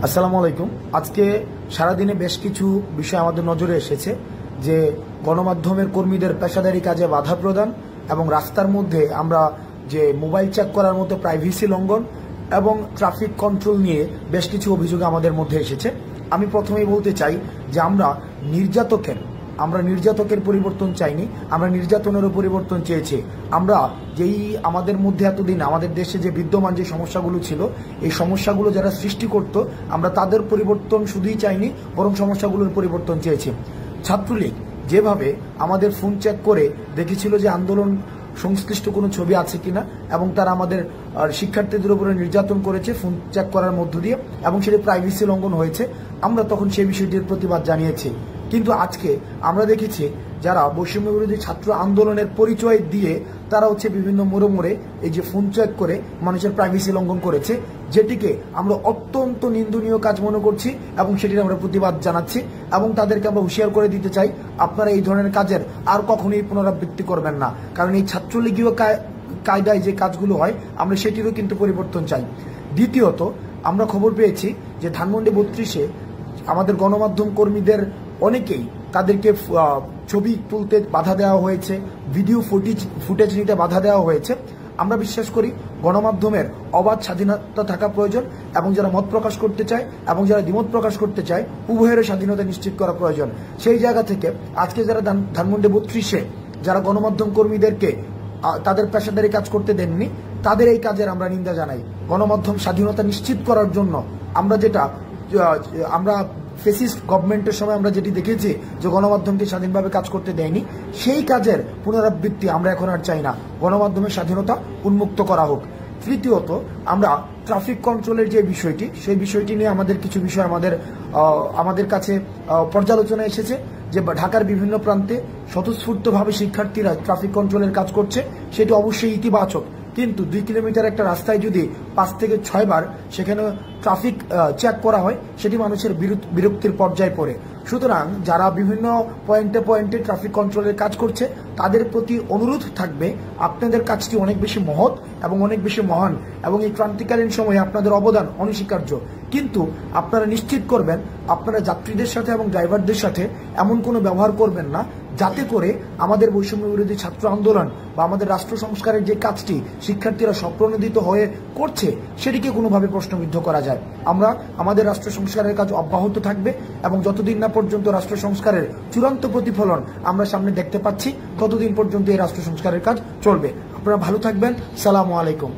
আসসালামু আলাইকুম। আজকে সারাদিনে বেশ কিছু বিষয় আমাদের নজরে এসেছে যে গণমাধ্যমের কর্মীদের পেশাদারি কাজে বাধা প্রদান এবং রাস্তার মধ্যে আমরা যে মোবাইল চেক করার মতো প্রাইভেসি লঙ্ঘন এবং ট্রাফিক কন্ট্রোল নিয়ে বেশ কিছু অভিযোগ আমাদের মধ্যে এসেছে। আমি প্রথমেই বলতে চাই যে আমরা নির্যাতকের পরিবর্তন চাইনি, আমরা নির্যাতনেরও পরিবর্তন চেয়েছি। আমরা যেই আমাদের মধ্যে এতদিন আমাদের দেশে যে বিদ্যমান যে সমস্যাগুলো ছিল, এই সমস্যাগুলো যারা সৃষ্টি করত, আমরা তাদের পরিবর্তন শুধুই চাইনি, বরং সমস্যাগুলোর পরিবর্তন চেয়েছি। ছাত্রলীগ যেভাবে আমাদের ফোন চেক করে দেখেছিল যে আন্দোলন সংশ্লিষ্ট কোনো ছবি আছে কিনা, এবং তারা আমাদের শিক্ষার্থীদের উপরে নির্যাতন করেছে ফোন চেক করার মধ্য দিয়ে, এবং সেটি প্রাইভেসি লঙ্ঘন হয়েছে, আমরা তখন সেই বিষয়টির প্রতিবাদ জানিয়েছি। কিন্তু আজকে আমরা দেখেছি যারা বৈষম্য বিরোধী ছাত্র আন্দোলনের পরিচয় দিয়ে তারা বিভিন্ন মোড়ে এই যে ফোন চেক করে মানুষের প্রাইভেসি লঙ্ঘন করেছে, যেটিকে আমরা অত্যন্ত নিন্দনীয় কাজ মনে করছি এবং সেটির আমরা প্রতিবাদ জানাচ্ছি এবং তাদেরকে আমরা হুঁশিয়ার করে দিতে চাই, আপনারা এই ধরনের কাজের আর কখনোই পুনরাবৃত্তি করবেন না। কারণ এই ছাত্রলীগীয় কায়দায় যে কাজগুলো হয়, আমরা সেটিরও কিন্তু পরিবর্তন চাই। দ্বিতীয়ত, আমরা খবর পেয়েছি যে ধানমন্ডি 32-এ আমাদের গণমাধ্যম কর্মীদের অনেকেই তাদেরকে ছবি তুলতে বাধা দেওয়া হয়েছে, ভিডিও ফুটেজ নিতে বাধা দেওয়া হয়েছে। আমরা বিশ্বাস করি গণমাধ্যমের অবাধ স্বাধীনতা থাকা প্রয়োজন, এবং যারা মত প্রকাশ করতে চায় এবং যারা দ্বিমত প্রকাশ করতে চায়, উভয়ের স্বাধীনতা নিশ্চিত করা প্রয়োজন। সেই জায়গা থেকে আজকে যারা ধানমন্ডি 32-এ যারা গণমাধ্যম কর্মীদেরকে তাদের পেশাদারি কাজ করতে দেননি, তাদের এই কাজের আমরা নিন্দা জানাই। গণমাধ্যম স্বাধীনতা নিশ্চিত করার জন্য আমরা ফেসিস্ট গভর্নমেন্টের সময় আমরা যেটি দেখেছি যে গণমাধ্যমকে স্বাধীনভাবে কাজ করতে দেয়নি, সেই কাজের পুনরাবৃত্তি আমরা এখন আর চাই না। গণমাধ্যমের স্বাধীনতা উন্মুক্ত করা হোক। তৃতীয়ত, আমরা ট্রাফিক কন্ট্রোলের যে বিষয়টি, সেই বিষয়টি নিয়ে আমাদের কিছু বিষয় আমাদের কাছে পর্যালোচনা এসেছে যে ঢাকার বিভিন্ন প্রান্তে স্বতঃস্ফূর্তভাবে শিক্ষার্থীরা ট্রাফিক কন্ট্রোলের কাজ করছে, সেটি অবশ্যই ইতিবাচক। কিন্তু 2 কিলোমিটার একটা রাস্তায় যদি 5 থেকে 6 বার সেখানে ট্রাফিক চেক করা হয়, সেটি মানুষের বিরক্তির পর্যায়ে পড়ে। সুতরাং যারা বিভিন্ন পয়েন্টে ট্রাফিক কন্ট্রোলের কাজ করছে, তাদের প্রতি অনুরোধ থাকবে, আপনাদের কাজটি অনেক বেশি মহৎ এবং অনেক বেশি মহান, এবং এই ক্রান্তিকালীন সময়ে আপনাদের অবদান অনস্বীকার্য। কিন্তু আপনারা নিশ্চিত করবেন আপনারা যাত্রীদের সাথে এবং ড্রাইভারদের সাথে এমন কোনো ব্যবহার করবেন না যাতে করে আমাদের বৈষম্য বিরোধী ছাত্র আন্দোলন বা আমাদের রাষ্ট্র সংস্কারের যে কাজটি শিক্ষার্থীরা স্বপ্রণোদিত হয়ে করছে, সেটিকে কোনোভাবে প্রশ্নবিদ্ধ করা যায়। আমরা আমাদের রাষ্ট্র সংস্কারের কাজ অব্যাহত থাকবে, এবং যতদিন না পর্যন্ত রাষ্ট্র সংস্কারের চূড়ান্ত প্রতিফলন আমরা সামনে দেখতে পাচ্ছি, ততদিন পর্যন্ত এই রাষ্ট্র সংস্কারের কাজ চলবে। আপনারা ভালো থাকবেন। সালামু আলাইকুম।